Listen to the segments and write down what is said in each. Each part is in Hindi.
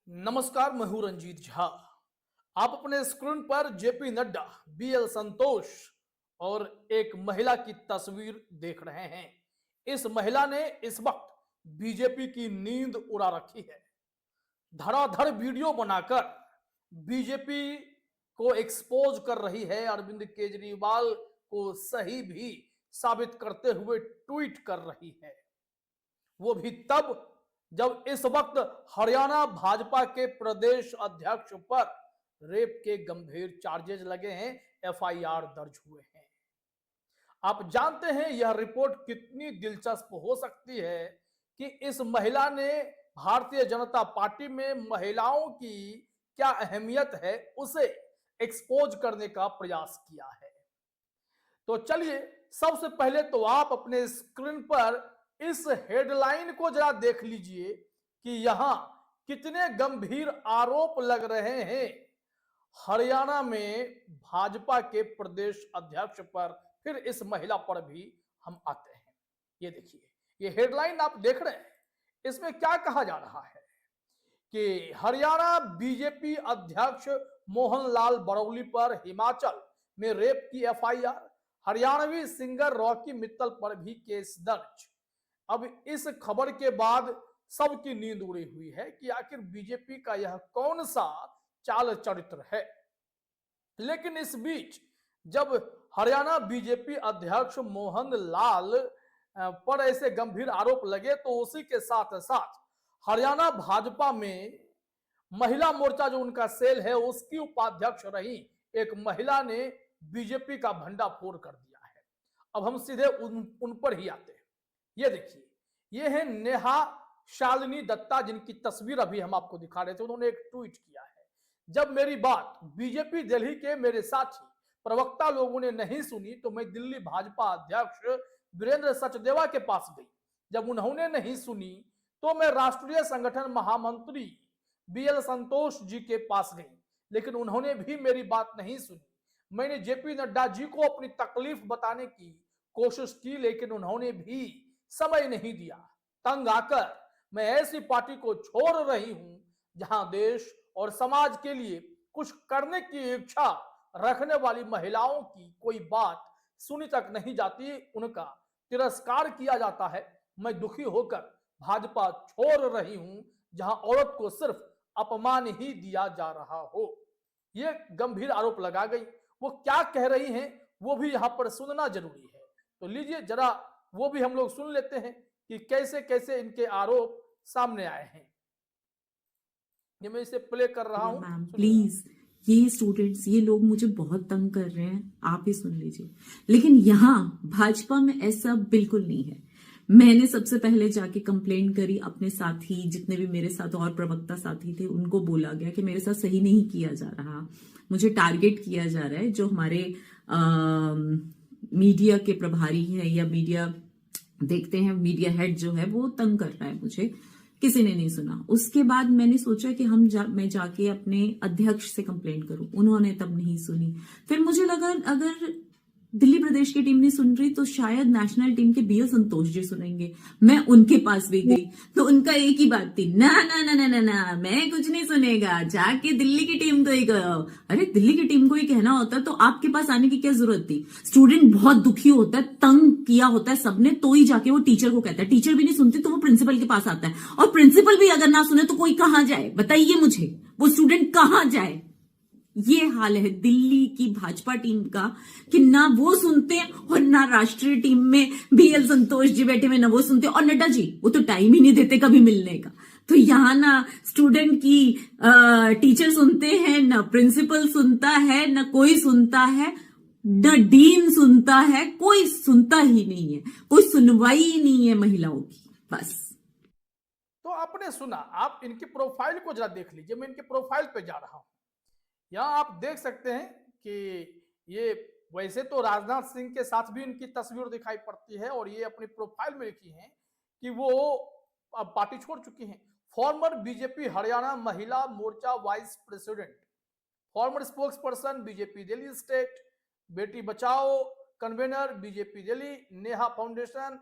नमस्कार, मैं हूं रंजीत झा। आप अपने स्क्रीन पर जेपी नड्डा, बीएल संतोष और एक महिला की तस्वीर देख रहे हैं। इस महिला ने इस वक्त बीजेपी की नींद उड़ा रखी है। धड़ाधड़ वीडियो बनाकर बीजेपी को एक्सपोज कर रही है। अरविंद केजरीवाल को सही भी साबित करते हुए ट्वीट कर रही है। वो भी तब जब इस वक्त हरियाणा भाजपा के प्रदेश अध्यक्ष पर रेप के गंभीर चार्जेस लगे हैं, एफआईआर दर्ज हुए हैं। आप जानते हैं यह रिपोर्ट कितनी दिलचस्प हो सकती है कि इस महिला ने भारतीय जनता पार्टी में महिलाओं की क्या अहमियत है उसे एक्सपोज करने का प्रयास किया है। तो चलिए, सबसे पहले तो आप अपने स्क्रीन पर इस हेडलाइन को जरा देख लीजिए कि यहां कितने गंभीर आरोप लग रहे हैं हरियाणा में भाजपा के प्रदेश अध्यक्ष पर। फिर इस महिला पर भी हम आते हैं। ये देखिए, ये हेडलाइन आप देख रहे हैं, इसमें क्या कहा जा रहा है कि हरियाणा बीजेपी अध्यक्ष मोहन लाल बरौली पर हिमाचल में रेप की FIR, Haryanvi singer Rocky Mittal पर भी केस दर्ज। अब इस खबर के बाद सबकी नींद उड़ी हुई है कि आखिर बीजेपी का यह कौन सा चाल चरित्र है। लेकिन इस बीच जब हरियाणा बीजेपी अध्यक्ष मोहन लाल पर ऐसे गंभीर आरोप लगे तो उसी के साथ साथ हरियाणा भाजपा में महिला मोर्चा जो उनका सेल है उसकी उपाध्यक्ष रही एक महिला ने बीजेपी का भंडाफोड़ कर दिया है। अब हम सीधे उन पर ही आते हैं। ये देखिए, ये है नेहा शालिनी दत्ता, जिनकी तस्वीर अभी हम आपको दिखा रहे थे। उन्होंने एक ट्वीट किया है, जब मेरी बात बीजेपी दिल्ली के मेरे साथी प्रवक्ता लोगों ने नहीं सुनी तो मैं दिल्ली भाजपा अध्यक्ष वीरेंद्र सचदेवा के पास गई। जब उन्होंने नहीं सुनी तो मैं राष्ट्रीय संगठन महामंत्री बीएल संतोष जी के पास गई, लेकिन उन्होंने भी मेरी बात नहीं सुनी। मैंने जेपी नड्डा जी को अपनी तकलीफ बताने की कोशिश की, लेकिन उन्होंने भी समय नहीं दिया। तंग आकर मैं ऐसी पार्टी को छोड़ रही हूं जहां देश और समाज के लिए कुछ करने की इच्छा रखने वाली महिलाओं की कोई बात सुनी तक नहीं जाती, उनका तिरस्कार किया जाता है। मैं दुखी होकर भाजपा छोड़ रही हूं जहां औरत को सिर्फ अपमान ही दिया जा रहा हो। ये गंभीर आरोप लगा गई। वो क्या कह रही हैं वो भी यहां पर सुनना जरूरी है। तो लीजिए जरा वो भी हम लोग सुन लेते हैं कि कैसे कैसे इनके आरोप सामने आए हैं। ये मैं इसे प्ले कर रहा हूं, मैम प्लीज, ये स्टूडेंट्स, ये लोग मुझे बहुत तंग कर रहे हैं, आप ही सुन लीजिए। लेकिन यहाँ भाजपा में ऐसा बिल्कुल नहीं है। मैंने सबसे पहले जाके कंप्लेंट करी, अपने साथी जितने भी मेरे साथ और प्रवक्ता साथी थे उनको बोला गया कि मेरे साथ सही नहीं किया जा रहा, मुझे टारगेट किया जा रहा है। जो हमारे मीडिया के प्रभारी हैं या मीडिया देखते हैं, मीडिया हेड जो है वो तंग कर रहा है मुझे। किसी ने नहीं सुना। उसके बाद मैंने सोचा कि मैं जाके अपने अध्यक्ष से कंप्लेंट करूं, उन्होंने तब नहीं सुनी। फिर मुझे लगा अगर दिल्ली प्रदेश की टीम नहीं सुन रही तो शायद नेशनल टीम के बीएल संतोष जी सुनेंगे। मैं उनके पास भी गई तो उनका एक ही बात थी, ना ना ना ना ना ना, मैं कुछ नहीं सुनेगा, जाके दिल्ली की टीम को ही कहो। अरे दिल्ली की टीम को ही कहना होता तो आपके पास आने की क्या जरूरत थी? स्टूडेंट बहुत दुखी होता है, तंग किया होता है सबने, तो ही जाके वो टीचर को कहता है। टीचर भी नहीं सुनती तो वो प्रिंसिपल के पास आता है, और प्रिंसिपल भी अगर ना सुने तो कोई कहां जाए? बताइए मुझे, वो स्टूडेंट कहां जाए? ये हाल है दिल्ली की भाजपा टीम का कि ना वो सुनते हैं और ना राष्ट्रीय टीम में बीएल संतोष जी बैठे हुए ना वो सुनते हैं, और नड्डा जी वो तो टाइम ही नहीं देते कभी मिलने का। तो यहां ना स्टूडेंट की टीचर सुनते हैं, ना प्रिंसिपल सुनता है, ना कोई सुनता है, न डीन सुनता है, कोई सुनता ही नहीं है, कोई सुनवाई ही नहीं है महिलाओं की। बस तो आपने सुना, आप इनकी प्रोफाइल को जरा देख लीजिए। मैं इनके प्रोफाइल पे जा रहा हूं। यहाँ आप देख सकते हैं कि ये वैसे तो राजनाथ सिंह के साथ भी इनकी तस्वीर दिखाई पड़ती है, और ये अपनी प्रोफाइल में लिखी है कि वो अब पार्टी छोड़ चुकी हैं। Farmer BJP Haryana Mahila Morcha vice president, former spokes person BJP Delhi state, Beti Bachao convener BJP Delhi, Neha foundation,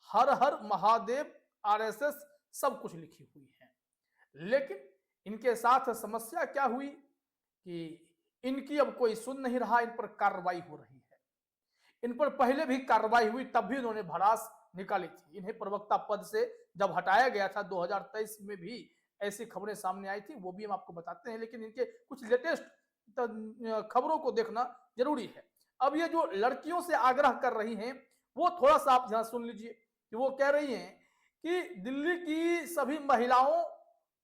हर हर महादेव, आरएसएस, सब कुछ लिखी हुई है। लेकिन इनके साथ समस्या क्या हुई कि इनकी अब कोई सुन नहीं रहा, इन पर कार्रवाई हो रही है। इन पर पहले भी कार्रवाई हुई, तब भी उन्होंने भड़ास निकाली थी। इन्हें प्रवक्ता पद से जब हटाया गया था 2023 में भी ऐसी खबरें सामने आई थी, वो भी हम आपको बताते हैं, लेकिन इनके कुछ लेटेस्ट खबरों को देखना जरूरी है। अब ये जो लड़कियों से आग्रह कर रही हैं, वो थोड़ा सा आप ध्यान सुन लीजिए कि वो कह रही हैं कि दिल्ली की सभी महिलाओं,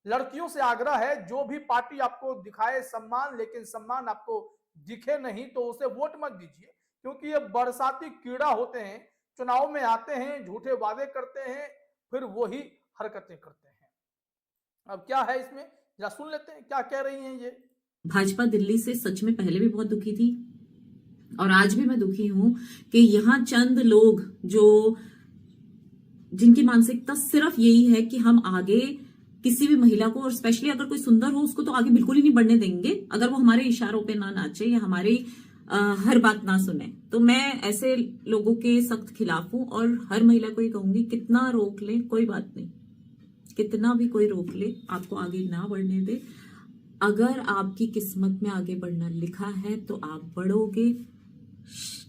लड़कियों से आग्रह है, जो भी पार्टी आपको दिखाए सम्मान, लेकिन सम्मान आपको दिखे नहीं तो उसे वोट मत दीजिए, क्योंकि ये बरसाती कीड़ा होते हैं, चुनाव में आते हैं, झूठे वादे करते हैं, फिर वही हरकतें करते हैं। अब क्या है इसमें, जरा सुन लेते हैं क्या कह रही हैं ये। भाजपा दिल्ली से सच में पहले भी बहुत दुखी थी और आज भी मैं दुखी हूं कि यहां चंद लोग जो जिनकी मानसिकता सिर्फ यही है कि हम आगे किसी भी महिला को, और स्पेशली अगर कोई सुंदर हो उसको तो आगे बिल्कुल ही नहीं बढ़ने देंगे अगर वो हमारे इशारों पे ना नाचे या हमारी हर बात ना सुने। तो मैं ऐसे लोगों के सख्त खिलाफ हूं और हर महिला को ये कहूंगी, कितना रोक ले कोई बात नहीं, कितना भी कोई रोक ले आपको आगे ना बढ़ने दे। अगर आपकी किस्मत में आगे बढ़ना लिखा है तो आप बढ़ोगे,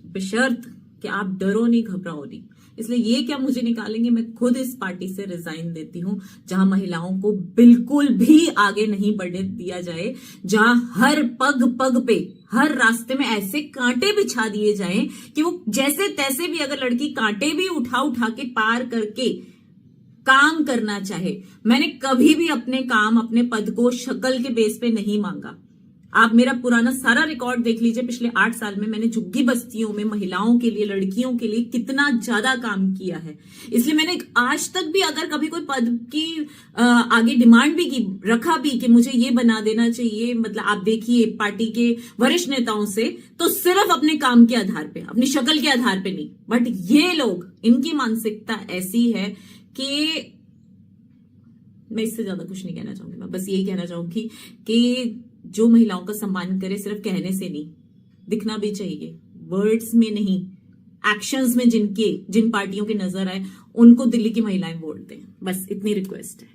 बशर्त कि आप डरो नहीं, घबराओ नहीं। इसलिए ये क्या मुझे निकालेंगे, मैं खुद इस पार्टी से रिजाइन देती हूं जहां महिलाओं को बिल्कुल भी आगे नहीं बढ़ने दिया जाए, जहां हर पग पग पे, हर रास्ते में ऐसे कांटे बिछा दिए जाएं कि वो जैसे तैसे भी, अगर लड़की कांटे भी उठा उठा के पार करके काम करना चाहे। मैंने कभी भी अपने काम, अपने पद को शक्ल के बेस पे नहीं मांगा। आप मेरा पुराना सारा रिकॉर्ड देख लीजिए, पिछले 8 साल में मैंने झुग्गी बस्तियों में महिलाओं के लिए, लड़कियों के लिए कितना ज्यादा काम किया है। इसलिए मैंने आज तक भी अगर कभी कोई पद की आगे डिमांड भी की, रखा भी कि मुझे ये बना देना चाहिए, मतलब आप देखिए पार्टी के वरिष्ठ नेताओं से, तो सिर्फ अपने काम के आधार पे, अपनी शक्ल के आधार पे नहीं। बट ये लोग, इनकी मानसिकता ऐसी है कि मैं इससे ज्यादा कुछ नहीं कहना चाहूंगी। मैं बस यही कहना चाहूंगी कि जो महिलाओं का सम्मान करे, सिर्फ कहने से नहीं, दिखना भी चाहिए, वर्ड्स में नहीं, एक्शंस में जिन पार्टियों की नजर आए उनको दिल्ली की महिलाएं वोट दें। बस इतनी रिक्वेस्ट है।